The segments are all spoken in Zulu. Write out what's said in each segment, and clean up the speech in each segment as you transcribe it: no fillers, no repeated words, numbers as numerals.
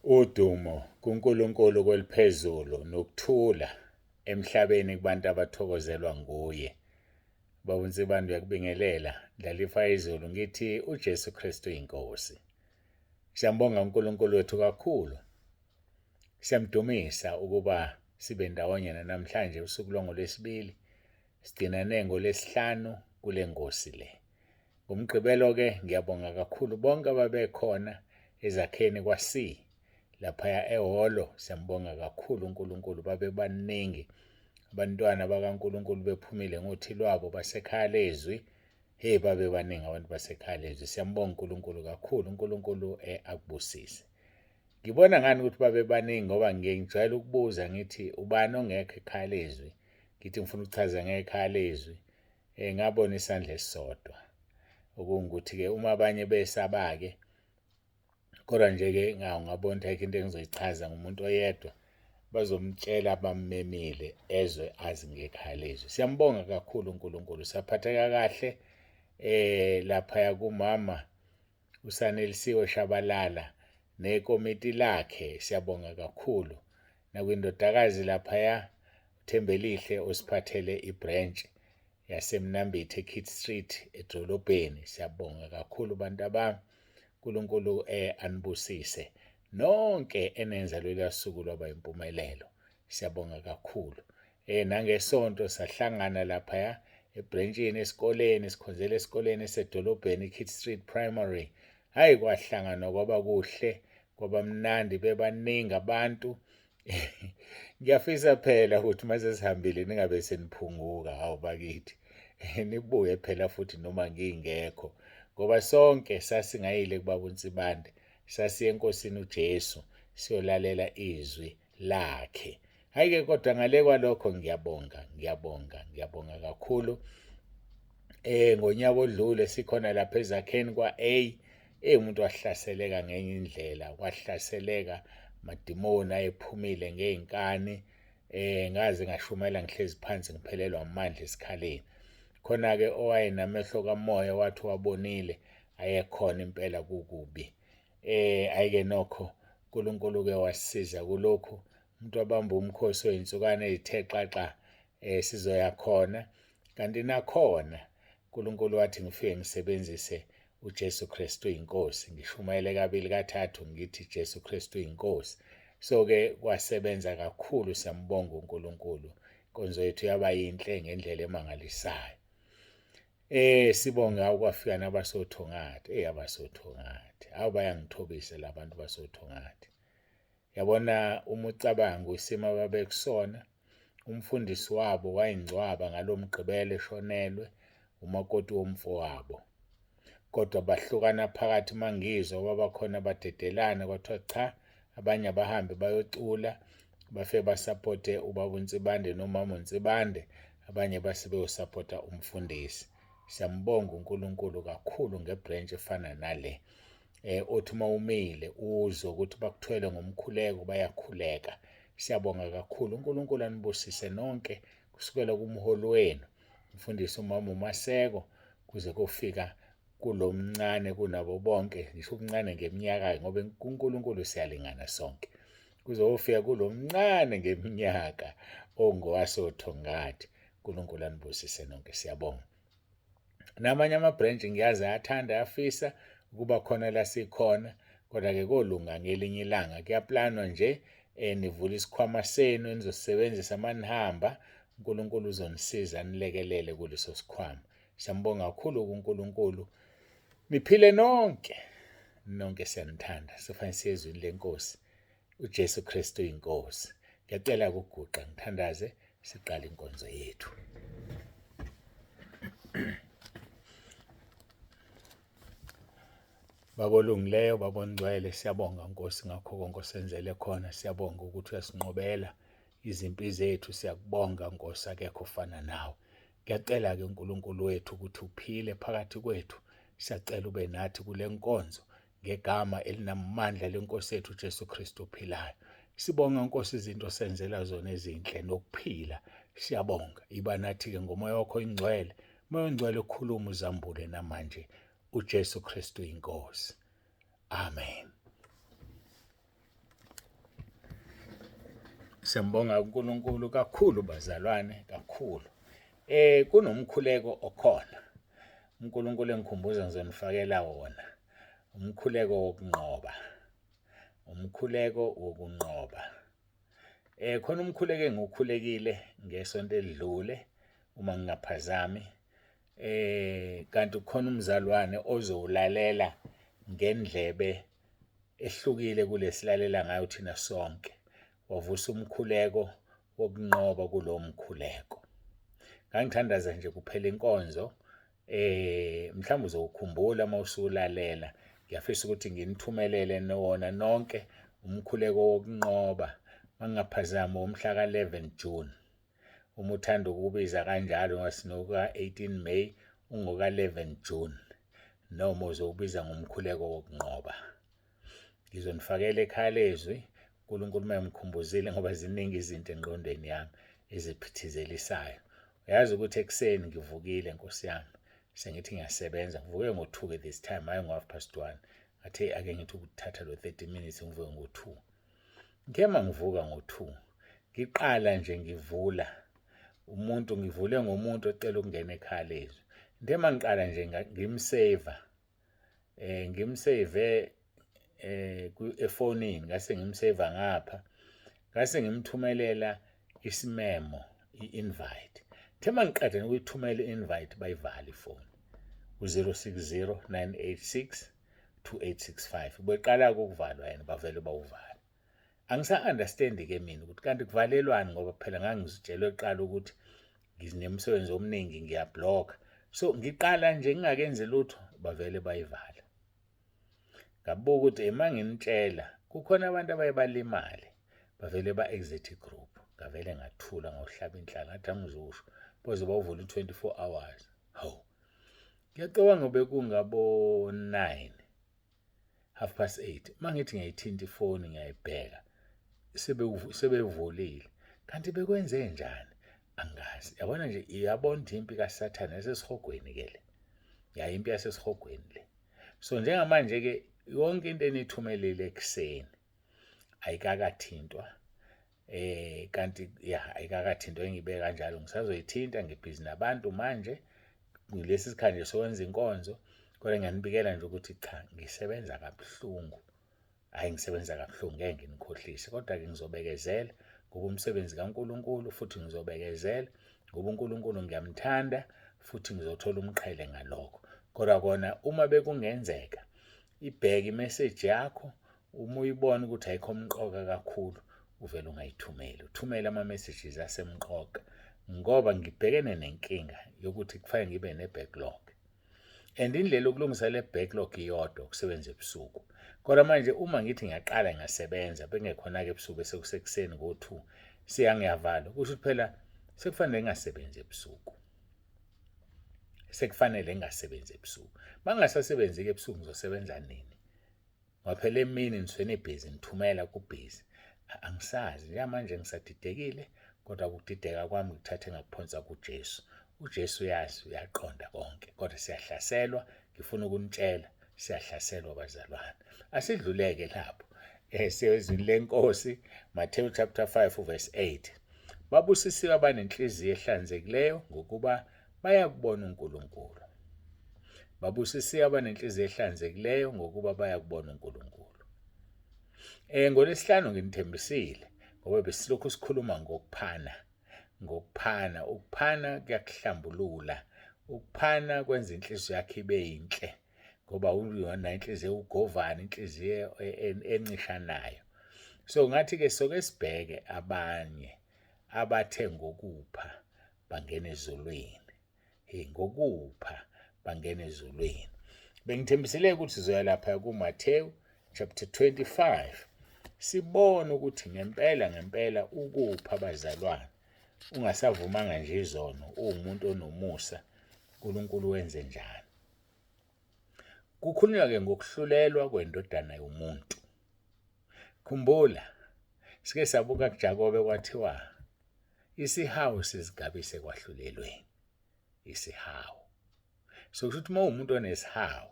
Udumo kuNkulunkulu kweliphezulu nokuthula emhlabeni kubantu abathokozelwa nguye. Baba uNsibanda uyakubingelela, Ndlalifa izulu ngithi uJesu Kristu inkosi. Siyambonga uNkulunkulu wethu kakhulu. Siyamdumisa ukuba sibe ndawonye namhlanje usuku lwangolwesibili. Sigcinane ngolwesihlanu kule nkosi le. Ngomgqibelo ke ngiyabonga kakhulu bonke ababekhona ezakheni kwasi laphaya ehholo. Siyambonga kakhulu uNkulunkulu babe baningi. Abantwana bakaNkulunkulu bephumile ngothi lwabo basekhaya lezwi. Hey babe baningi abantu basekhaya lezwi. Siyambonga uNkulunkulu kakhulu. uNkulunkulu akubusise. Ngibona ngani ukuthi babe baningi ngoba ngijwayele ukubuza ngithi ubani ongekho ekhaya lezwi? Ngithi ngifuna ukuchaza ngekhaya lezwi. Ngabona isandla esisodwa. Okungukuthi-ke uma abanye besaba-ke kodwa nje-ke ngabona ukuthi ayikho into engizoyichaza ngumuntu oyedwa bazomtshela bamemile ezwe azi ngekhaya lezwi. Siyambonga kakhulu uNkulunkulu. Saphatheka kahle laphaya kumama uSanelisiwe Shabalala nekomiti lakhe. Siyabonga kakhulu nakwindodakazi laphaya uThembelihle osiphathele ibranch yaseMnambithi eKid Street edolobheni. Siyabonga kakhulu bantu abami. uNkulunkulu anibusise nonke enenza lolu suku lwaba impumelelo. Siyabonga kakhulu. Nangesonto sahlangana laphaya ebranchini esikoleni, sikhonzela esikoleni esedolobheni Kid Street Primary. Hayi kwahlangana kwaba kuhle, kwaba mnandi, bebaningi abantu. Ngiyafisa phela ukuthi mase sihambile ningabe seniphunguka. Hawu bakithi nibuye phela futhi noma ngingekho, ngoba sonke sasingayile kubaba uNsibande, sasiye enkosini uJesu siyolalela izwi lakhe. Hayi-ke kodwa ngale kwalokho ngiyabonga kakhulu. Ngonyaka odlule sikhona lapha ezakheni kwa-A. Umuntu wahlaseleka ngenye indlela, wahlaseleka amadimoni ayephumile ngey'nkani. Ngaze ngashumela ngihlezi phansi ngiphelelwa amandla esikhaleni. Khona-ke owayenamehlo kamoya wathi wabonile ayekhona impela kukubi. Ayike nokho uNkulunkulu-ke wasisiza kulokhu. Umuntu wabamba umkhosi wey'nsukwana ezithe xaxa sizoya khona. Kanti nakhona uNkulunkulu wathi ngifike ngisebenzise uJesu Kristu inkosi. Ngishumayele kabili kathathu ngithi Jesu Kristu inkosi. So-ke kwasebenza kakhulu. Siyambonga uNkulunkulu. Inkonzo yethu yaba yinhle ngendlela emangalisayo. Sibonga ukwafika nabasothongathi. Abasothongathi hawu bayangithobisa labantu basothongathi. Yabona uma ucabanga isimo ababekusona, umfundisi wabo wayengcwaba ngalomgqibelo eshonelwe umakoti womfowabo. Kodwa bahlukana phakathi mangizwa kwabakhona badedelana kwathiwa cha, abanye abahambe bayocula bafike basapothe ubaba uNsibande nomama uNsibande, abanye base beyosapotha umfundisi. Siyambonga uNkulunkulu kakhulu ngebranch efana nale. Othi uma umile uzwe ukuthi bakuthwele ngomkhuleko bayakhuleka. Siyabonga kakhulu. uNkulunkulu anibusise nonke kusukela kumholi wenu umfundisi umama uMaseko kuze kufika kulo mncane kunabo bonke. Ngisho umncane ngeminyaka ngoba kuNkulunkulu siyalingana sonke. Kuze kufika kulo mncane ngeminyaka ongowasothongathi. uNkulunkulu anibusise nonke. Siyabonga. Namanye amabranch ngiyazi ayathanda ayafisa ukuba khona la sikhona, kodwa-ke kolunga ngelinye ilanga. Kuyaplanwa nje nivule isikhwama senu enizosebenzisa manihamba. uNkulunkulu uzonisiza nilekelele kuleso sikhwama. Siyambonga kakhulu uNkulunkulu. Niphile nonke siyanithanda. Sifane siye ezwini lenkosi. uJesu Kristu inkosi. Ngiyacela ukuguqa ngithandaze siqale inkonzo yethu. Baba olungileyo, Baba ongcwele, siyabonga Nkosi ngakho konke osenzele khona. Siyabonga ukuthi uyasinqobela izimpi zethu. Siyakubonga Nkosi, akekho ofana nawe. Ngiyacela-ke uNkulunkulu wethu ukuthi uphile phakathi kwethu. Siyacela ube nathi kule nkonzo ngegama elinamandla lenkosi yethu uJesu Kristu ophilayo. Sibonga Nkosi izinto osenzela zona ezinhle nokuphila. Siyabonga. Iba nathi-ke ngomoya wakho ingcwele. Moya ongcwele ukhuluma uzambule namanje. uJesu Kristu inkosi. Amen. Siyambonga uNkulunkulu kakhulu bazalwane, kakhulu. Kunomkhuleko okhona. uNkulunkulu engikhumbuza ngizonifakela wona. Umkhuleko wokunqoba. Umkhuleko wokunqoba. Khona umkhuleko engiwukhulekile ngesonto elidlule uma ngingaphazami. Kanti kukhona umzalwane ozowulalela ngendlebe ehlukile kulesilalela ngayo thina sonke. Wavusa umkhuleko wokunqoba kulo mkhuleko. Ngangithandaza nje kuphela inkonzo. Mhlawumbe uzowukhumbula uma usulalela. Ngiyafisa ukuthi nginithumelele wona nonke umkhuleko wokunqoba mangingaphazami umhla ka-11 June. Uma uthanda ukubiza kanjalo ngasinoka-18 May ungoka-11 June. Noma uzowubiza ngomkhuleko wokunqoba. Ngizonifakela ekhaya lezwi. uNkulunkulu mayemkhumbuzile ngoba ziningi izinto engqondweni yami eziphithizelisayo. Uyazi ukuthi ekuseni ngivukile Nkosi yami. Sengithi ngiyasebenza. Ngivuke ngo-2 this time, hayi ngo-1:30. Ngathi ake ngithi ukuthatha lo 30 minutes ngivuke ngo-2. Ngema ngivuka ngo-2. Ngiqala nje ngivula. Ngivule ngomuntu ocela ukungena ekhaya lezwi. Ngema ngiqala nje ngimsave. Ngimsave efonini, ngase ngimsave ngapha. Ngase ngimthumelela isimemo, i-invite. Thema ngiqede ukuyithumela i-invite bayivala ifoni. u-060 986 2865. Beqala ukuvalwa yena bavele bawuvala. Angisa-understand-ke mina ukuthi kanti kuvalelwani ngoba phela ngangizitshelwe eqala ukuthi nginemsebenzi omningi ngiyabhlokha. So ngiqala nje ngingakenzi lutho bavele bayivala. Ngabuka ukuthi emanginitshela kukhona abantu abaye balimale bavele ba-exit group. Ngavele ngathula ngawuhlaba inhlanga ngathi angizusho boze bawuvula 24 hours. Hawu. Ngiyacabanga bekungabo 9, 8:30. Mangithi ngiyayithinta ifoni ngiyayibheka sebevulile. Kanti bekwenze njani? Angazi. Yabona nje iyabona impi kaSathane esesihogweni ke le. Impi yasesihogweni le. So njengamanje ke yonke into enithumelele ekseni ayikakathintwa. Kanti ayikakathintwa engibeke kanjalo. Ngisazoyithinta ngibhizi nabantu manje. Ngilesi sikhanje sowenza inkonzo. Kodwa ngiyanibikela nje ukuthi cha ngisebenza kabuhlungu. Ngisebenza kabuhlungu ngeke nginikhohlise. Kodwa-ke ngizobekezela ngoba umsebenzi kaNkulunkulu futhi ngizobekezela ngoba uNkulunkulu ngiyamthanda futhi ngizothola umqhele ngalokho. Kodwa kona uma bekungenzeka ibheke imessage yakho uma uyibona ukuthi ayikho mqoka kakhulu uvela ungayithumeli. Uthumele ama-messages asemqoka ngoba ngibhekene nenkinga yokuthi kufanele ngibe ne-backlog. And indlela yokulungisa le backlog iyodwa ukusebenza ebusuku. Kodwa manje uma ngithi ngiyaqala ngasebenza bengekhona-ke ebusuku bese kusekuseni ngo-2 ngiyavala. Kusho ukuthi phela sekufanele ngingasebenzi ebusuku. Sekufanele ngingasebenzi ebusuku. Mangingasasebenzi-ke ebusuku ngizosebenza nini? Ngoba phela emini nisuke nibhizi nithumela kubhizi. Angisazi njengamanje ngisadidekile kodwa ukudideka kwami ngithathe ngakuphonsa kuJesu. uJesu uyazi uyaqonda konke kodwa siyahlaselwa. Ngifuna ukunitshela siyahlaselwa bazalwane. Asidluleke lapho. Siyezwini lenkosi Matthew chapter 5 verse 8. Babusisiwe abanenhliziyo ehlanzekileyo ngokuba bayakubona uNkulunkulu. Babusisiwe abanenhliziyo ehlanzekileyo ngokuba bayakubona uNkulunkulu. NgoLesihlanu nginithembisile ngoba besilokhu sikhuluma ngokuphana. Ukuphana kuyakuhlambulula. Ukuphana kwenza inhliziyo yakho ibe yinhle ngoba uyona inhliziyo ugovana, inhliziyo encishanayo. So ngathi-ke soke sibheke abanye abathe ngokupha bangena ezulwini. Ngokupha bangena ezulwini. Bengithembisile ukuthi sizoya lapha kuMathewu chapter 25. Sibone ukuthi ngempela ukupha abazalwane. Ungasavumanga nje izono, uwumuntu onomusa, uNkulunkulu wenze njani. Kukhulunywa-ke ngokuhlulelwa kwendodana yomuntu. Khumbula, sike sabuka kuJakobe kwathiwa isihawu sizigabise kwahlulelweni. Isihawu. So kusho ukuthi uma umuntu onesihawu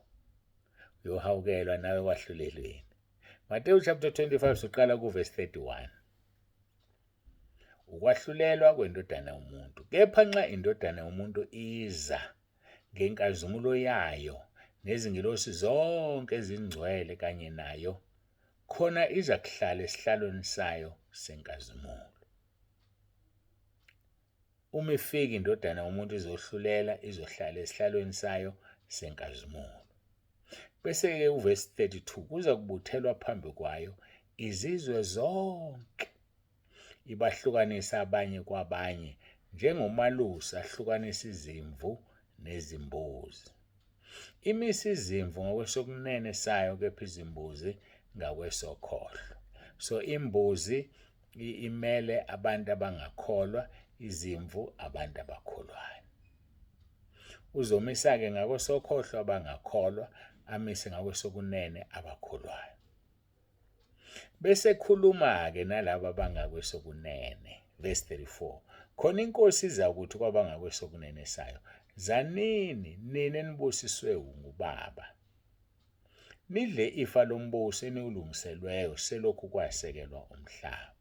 uyohawukelwa nawe kwahlulelweni. Matthew chapter 25 siqala kuverse 31. ukwahlulelwa kwendodana yomuntu. Kepha nxa indodana yomuntu iza ngenkazimulo yayo nezingilosi zonke ezingcwele kanye nayo, khona iza kuhlala esihlalweni sayo senkazimulo. Uma ifika indodana yomuntu izohlulela, izohlala esihlalweni sayo senkazimulo. Bese-ke uvesi 32, kuza kubuthelwa phambi kwayo izizwe zonke, ibahlukanisa abanye kwabanye, njengomalusi ahlukanisa izimvu nezimbuzi. Imisa izimvu ngakwesokunene sayo, kepha izimbuzi ngakwesokhohlo. So imbuzi imele abantu abangakholwa, izimvu abantu abakholwayo. Uzomisa-ke ngakwesokhohlo abangakholwa, amise ngakwesokunene abakholwayo. Bese khuluma-ke nalabo abangakwesokunene, verse 34. Khona inkosi izakuthi kwabangakwesokunene sayo, zanini nina enibusiswe nguBaba, nidle ifa lombuso eniwulungiselweyo selokhu kwasekelwa umhlaba.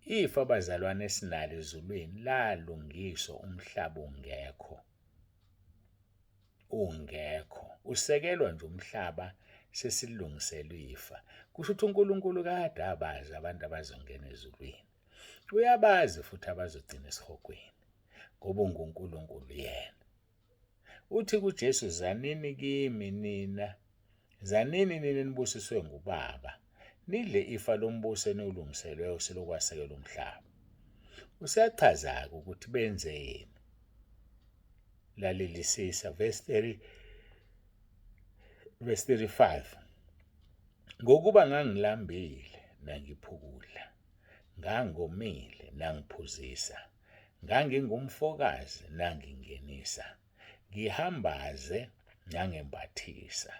Ifa bazalwane esinalo ezulwini lalungiswa umhlaba ungekho. Usekelwa nje umhlaba sesilungiselwe ifa. Kusho ukuthi uNkulunkulu kade abazi abantu abazongena ezulwini. Uyabazi futhi abazogcina esihogweni, ngoba unguNkulunkulu yena. Uthi kuJesu, zanini kimi nina, zanini nina enibusiswe nguBaba, nidle ifa lombuso eniwulungiselweyo selokwasekelwa umhlaba. Usachaza-ke ukuthi benzeni. Lalelisisa verse 35. Ngokuba ngangilambile nangiphukudla, ngangomile nangiphuzisa, ngangingumfokazi nangingenisa, ngihambaze nangembathisa,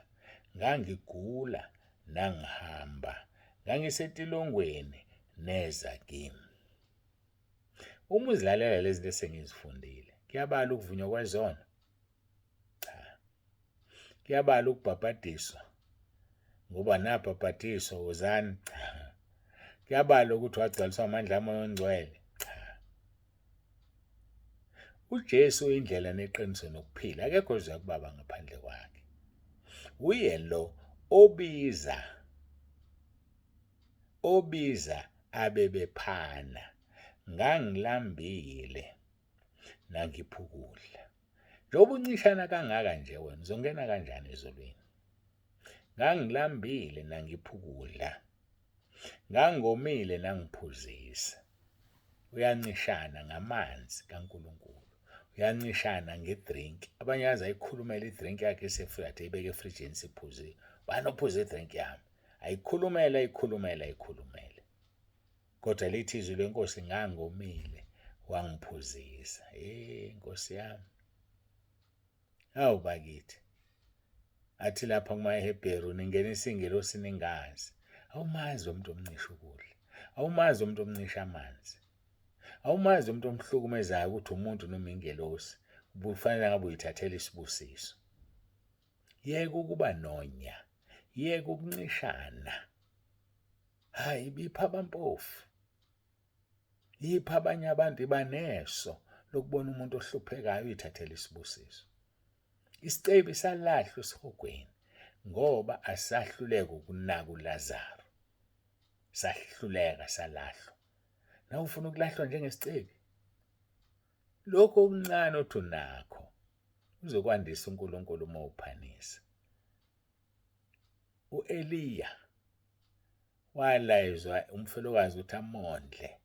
ngangigula nangihamba, ngangisetilongweni neza kimi. Uma uzilalela lezi zinto esengizifundile, kuyabala ukuvunywa kwezona? Cha. Kuyabala ukubhabhadiswa, ngoba nabhabhadiswa wozani? Cha. Kuyabala ukuthi wagcwaliswa amandla amoya ongcwele? Cha. uJesu uyindlela neqiniso nokuphila, akekho oza kuBaba ngaphandle kwakhe. Uye lo obiza abebephana, ngangilambile nangiphukudla. Njengoba uncishana kangaka nje wena uzongena kanjani ezulwini? Ngangilambile nangiphukudla, ngangomile nangiphuzisa. Uyancishana ngamanzi kaNkulunkulu, uyancishana ngedrink. Abanye yazi ayikhulumela idrink yakhe esefika athi ayibeke efrijini siphuziwe. Ubani ophuze idrink yami? Ayikhulumele. Kodwa lithi izwi lenkosi, ngangomile wangiphuzisa. Nkosi yami. Hawu bakithi. Athi lapha kumaHebheru ningenisa ingelosi ningazi. Awumazi umuntu omncisha ukudla. Awumazi umuntu omncisha amanzi. Awumazi umuntu omhlukumezayo ukuthi umuntu noma ingelosi. Ubufanele ngabe uyithathela isibusiso. Yeka ukuba nonya. Yeka ukuncishana. Hayi bipha abampofu. Yipha abanye abantu ibaneso lokubona umuntu ohluphekayo uyithathela isibusiso. Isicebi salahlwa esihogweni ngoba asahluleka ukunaka uLazaro. Sahluleka salahlwa. Nawe ufuna ukulahlwa njengesicebi? Lokho okuncane othi unakho uzokwandisa uNkulunkulu uma uphanisa. U-Eliya walayezwa umfelokazi ukuthi amondle.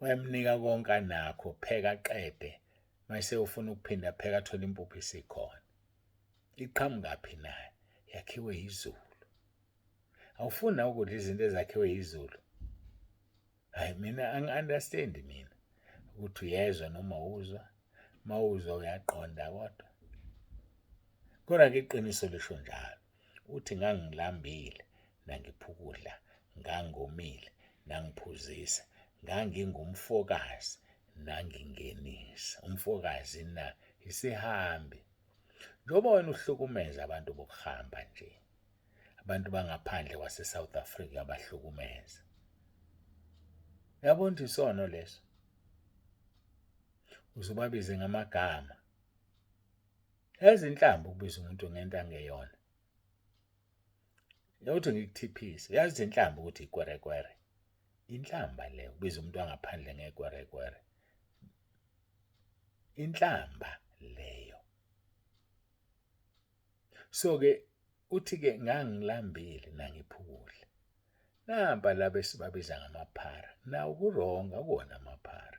Wayemnika konke anakho, pheka aqede. Mase ufuna ukuphinda pheka athola impuphu isikhona. Iqhamukaphi naye? Yakhiwe izulu. Awufuna ukudla izinto ezakhiwe izulu? Hayi mina angi-understand mina ukuthi uyezwa noma uzwa. Mawuzwa uyaqonda kodwa. Kodwa-ke iqiniso lisho njalo. Uthi ngangilambile nangiphukudla, ngangomile nangiphuzisa, ngangingumfokazi nangingenisa. Umfokazi na isihambi. Njengoba wena uhlukumeza abantu bokuhamba nje. Abantu bangaphandle kwase South Africa abahlukumeza. Uyabona ukuthi isono leso. Uzubabize ngamagama. Yazi inhlamba ukubiza umuntu ngento angeyona. Yawuthi ngikuthiphise. Yazi inhlamba ukuthi ikwerekwere. Inhlamba le ubiza umuntu wangaphandle ngekwerekwere. Inhlamba leyo. So-ke uthi-ke ngangilambile nangiphukule. Nampa laba esibabiza ngamaphara. Nawu kuronga akuwona amaphara.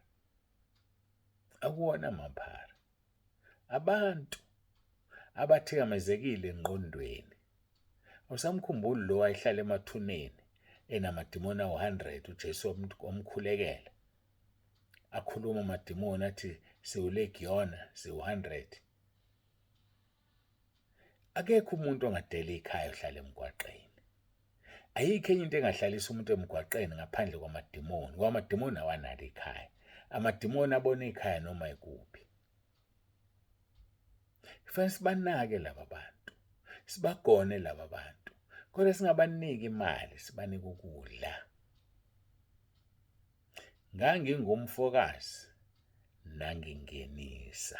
Akuwona amaphara. Abantu abathikamezekile engqondweni. Usamkhumbuli lo wayehlala emathuneni enamadimoni awu-100 uJesu omkhulekela. Akhuluma amadimoni athi siwulegiyona siwu-100. Akekho umuntu ongadela ikhaya ohlala emgwaqeni. Ayikho enye into engahlalisa umuntu emgwaqeni ngaphandle kwamadimoni. Kwamadimoni awanalo ikhaya. Amadimoni abona ikhaya noma ikuphi. Kufanele sibanake laba bantu. Sibagone laba bantu. Kodwa singabaniki imali, sibanike ukudla. Ngangingumfokazi nangingenisa.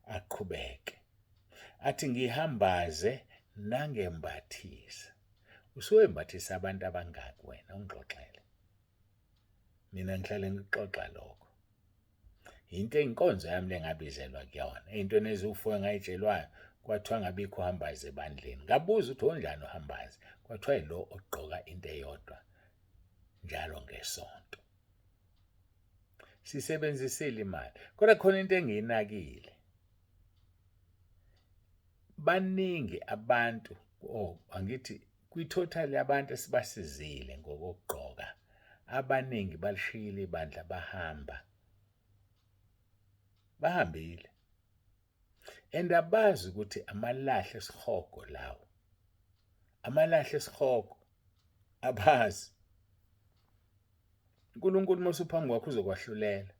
Aqhubeke. Athi ngihambaze nangembathisa. Usuwembathisa abantu abangaki wena ungixoxele. Mina ngihlale ngixoxa lokho. Into inkonzo yami lengabizelwa kuyona. Ey'ntweni eziwufuyo ngayitshelwayo kwathiwa ngabikho uhambaze ebandleni. Ngabuza ukuthi onjani uhambaze? Kwathiwa yilo ogqoka into eyodwa njalo ngesonto. Sisebenzisile imali. Kodwa khona into engiyinakile. Baningi abantu angithi kwitotal yabantu esibasizile ngokugqoka. Abaningi balishiyile ibandla bahambile. Endabazi ukuthi amalahle esihogo lawo. Amalahle esihogo abazi. uNkulunkulu masuphambi kwakho uzokwahlulela.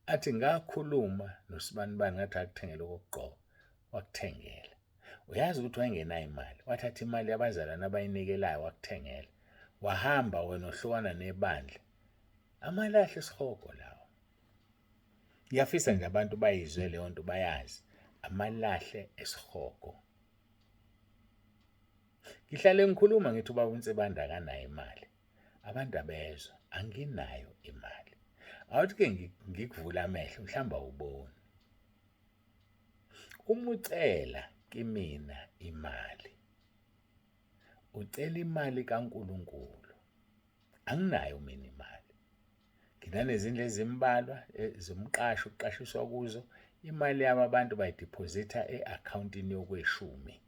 Athi ngakhuluma noSibanibani ngathi akuthengele okugqoka. Wakuthengela. Uyazi ukuthi wayengenayo imali. Wathatha imali yabazalwane abayinikelayo wakuthengela. Wahamba wena ohlukana nebandla. Amalahle esihogo lawo. Ngiyafisa nje abantu bayizwe leyo nto bayazi. Amalahle esihogo. Ngihlale ngikhuluma ngithi ubaba uNtsebanda akanayo imali. Abantu abezwe anginayo imali. Awuthi-ke ngikuvula amehlo mhlawumbe awuboni. Uma ucela kimina imali, ucela imali kaNkulunkulu. Anginayo mina imali. Nginanezindlu ezimbalwa zomqasho ukuqashiswa kuzo. Imali yabo abantu bayideposita e-accountini yokweshumi.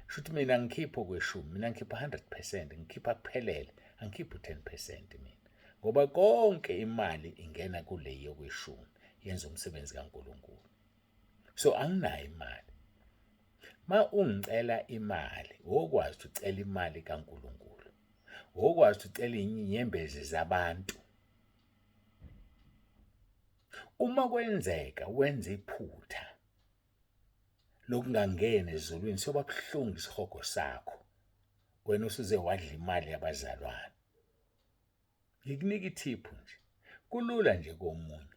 Shuthi mina ngikhipha okweshumi, mina ngikhipha 100%, ngikhipha kuphelele, angikhiphi 10% mina. Ngoba konke imali ingena kule yokweshumi, yenza umsebenzi kaNkulunkulu. So anginayo imali. Ma ungicela imali, wokwazi ukuthi ucela imali kaNkulunkulu. Wokwazi ukuthi ucela inyembezi zabantu. Uma kwenzeka wenza iphutha lokungangena ezulwini soba kuhlungu isihogo sakho, wena usuze wadla imali yabazalwane. Ngikunika ithiphu nje. Kulula nje komunye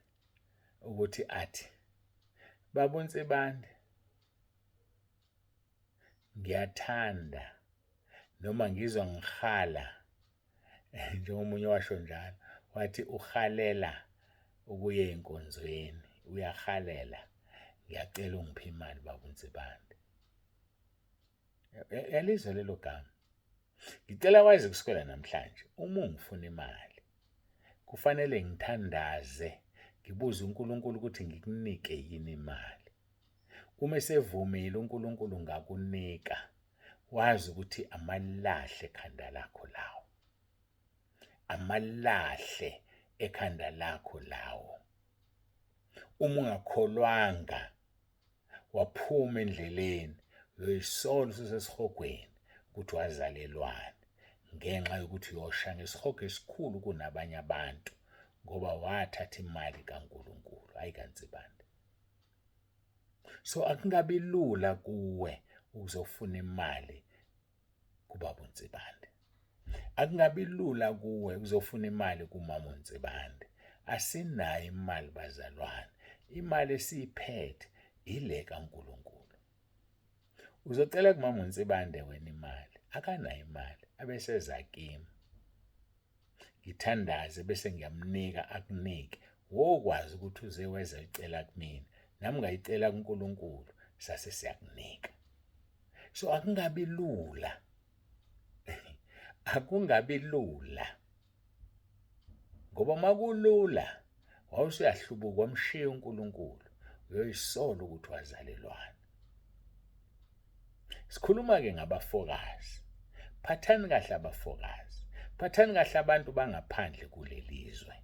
ukuthi athi Baba uNtsebanda ngiyathanda noma ngizwa ngihala njengomunye washo njalo wathi uhalela ukuya enkonzweni uyahalela ngiyacela ungiphe imali Baba uNtsebanda. Yalizwa lelo gama. Ngicela wazi kusukela namhlanje uma ungifuna imali kufanele ngithandaze ngibuze uNkulunkulu ukuthi ngikunike yini imali. Uma esevumile uNkulunkulu ngakunika wazi ukuthi amalahle ekhanda lakho lawo. Amalahle ekhanda lakho lawo. Uma ungakholwanga waphuma endleleni uyoyisola usesihogweni ukuthi wazalelwane ngenxa yokuthi uyosha ngesihogo esikhulu kunabanye abantu ngoba wathatha imali kaNkulunkulu hayi kaNtsebanda. So akungabi lula kuwe uzofuna imali kuBaba uNtsebanda. Akungabi lula kuwe uzofuna imali kuMama uNtsibande. Asinayo imali bazalwane. Imali esiyiphethe ile kaNkulunkulu. Uzocela kuMama uNtsibande wena imali, akanayo imali, abeseza kimi. Ngithandaze bese ngiyamnika akunike. Wokwazi ukuthi uze weza ucela kumina, nami ngayicela kuNkulunkulu, sase siyakunika. So akungabi lula. Akungabi lula. Ngoba makulula wawusuyahlubuka wamshiya uNkulunkulu, uyoyisola ukuthi wazalelwana. Sikhuluma-ke ngabafokazi. Phathani kahle abafokazi. Phathani kahle abantu bangaphandle kulelizwe.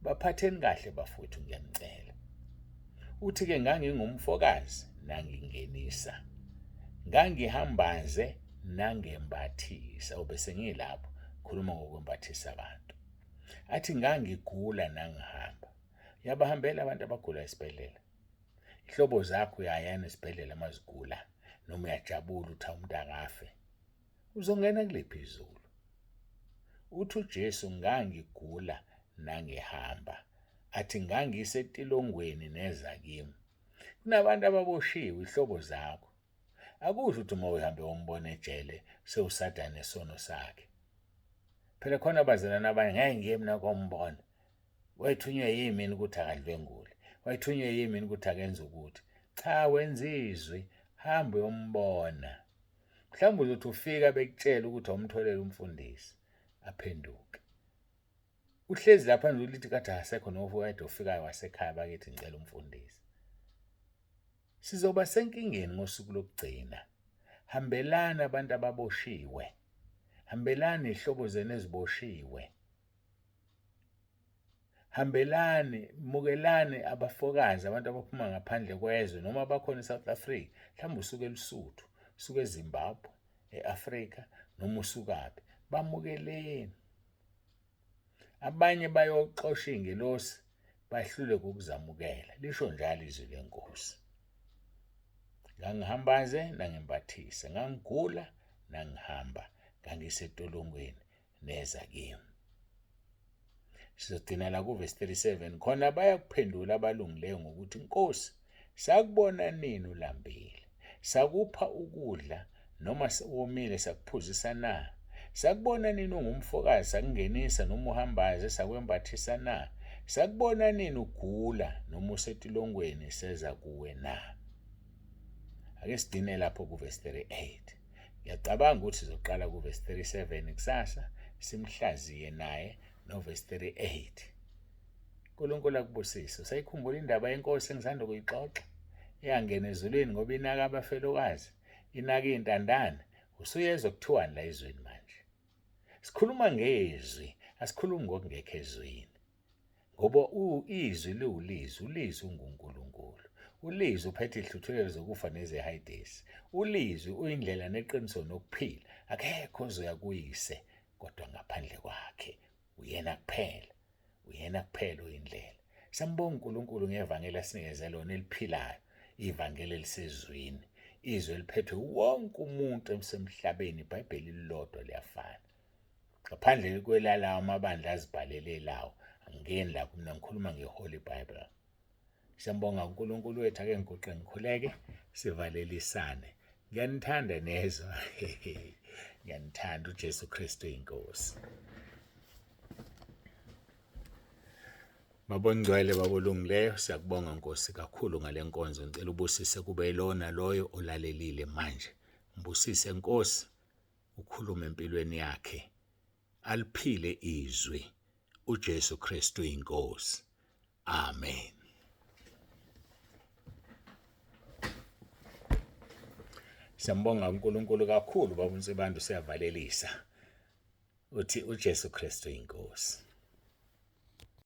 Baphatheni kahle bafowethu ngiyanicela. Uthi-ke ngangingumfokazi nangingenisa. Ngangihambaze nangembathisa. Ubese ngilapho khuluma ngokwembathisa abantu. Athi ngangigula nangihamba. Yabahambela abantu abagula esibhedlela. Ihlobo zakho uyayana esibhedlela amazigula noma uyajabula uthi umuntu akafe. Uzongena kulephi izulu? Uthi uJesu ngangigula nangihamba. Athi ngangisetilongweni neza kimi. Kunabantu ababoshiwe ihlobo zakho. Akusho ukuthi uma uhambe wombona ejele sewusadane nesono sakhe. Phela khona abazalwane abanye ngeke ngiye mina kombona. Wayethunywe yimini ukuthi akadlwengule. Wayethunywe yimini ukuthi akenze ukuthi. Cha, wenza izwi, hamba uyombona. Mhlawumbe uzothi ufika bekutshela ukuthi awumtholele umfundisi aphenduke. Uhlezi lapha nje ulithi kade asekho nofowethu ofikayo wasekhaya bakithi ngicela umfundisi. Sizoba senkingeni ngosuku lokugcina. Hambelani abantu ababoshiwe. Hambelani ihlobo zenu eziboshiwe. Hambelani, mukelani abafokazi, abantu abaphuma ngaphandle kwezwe noma abakhona eSouth Africa. Mhlawumbe usuke eLesotho, usuke eZimbabwe, eAfrika noma usukaphi. Bamukeleni. Abanye bayoxosha ingelosi bahlule ukuzamukela. Lisho njalo izwi leNkosi. Ngangihambaze nangembathisa, ngangigula nangihamba, ngangisetolongweni neza kimi. Sizogcina la kuverse 37 khona bayakuphendula abalungileyo ngokuthi Nkosi, sakubona nini ulambile? Sakupha ukudla noma womile sakuphuzisa na? Sakubona nini ungumfokazi sakungenisa noma uhambaze sakwembathisa na? Sakubona nini ugula noma usetilongweni seza kuwe na? Ake sigcine lapho kuverse 38. Ngiyacabanga ukuthi sizoqala kuverse 37 kusasa simhlaziye naye noverse 38. uNkulunkulu akubusise. Usayikhumbula indaba yenkosi engisanda kuyixoxa? Eyangena ezulwini ngoba inaka abafelokazi, inaka izintandane. Usuyezwa kuthiwani la ezweni manje? Sikhuluma ngezwi, asikhulumi ngokungekho ezweni. Ngoba izwi liwulizwi, ulizwi unguNkulunkulu. Ulizwi uphethe ihluthulelo zokufa nezehayidesi. Ulizwi uyindlela neqiniso nokuphila. Akekho ozoya kuyise kodwa ngaphandle kwakhe. Uyena kuphela. Uyena kuphela uyindlela. Sambonga uNkulunkulu ngevangeli asinikeze lona eliphilayo. Ivangeli elisezwini. Izwi eliphethwe wonke umuntu emhlabeni. iBhayibheli lilodwa liyafana. Ngaphandle kwelalawo amabandla azibhalele lawo. Angeni lapho mina ngikhuluma ngeHoly Bible. Siyambonga uNkulunkulu wethu ake ngiguqe ngikhuleke sivalelisane. Ngiyanithanda nezwa. Ngiyanithanda uJesu Kristu inkosi. Babongcwele babolungileyo siyakubonga Nkosi kakhulu ngale nkonzo. Ngicela ubusise kube yilona loyo olalelile manje. Mbusise Nkosi ukhulume empilweni yakhe. Aliphile izwi uJesu Kristu inkosi. Amen. Siyambonga uNkulunkulu kakhulu baba uNtsibande siyavalelisa. Uthi uJesu Kristu inkosi.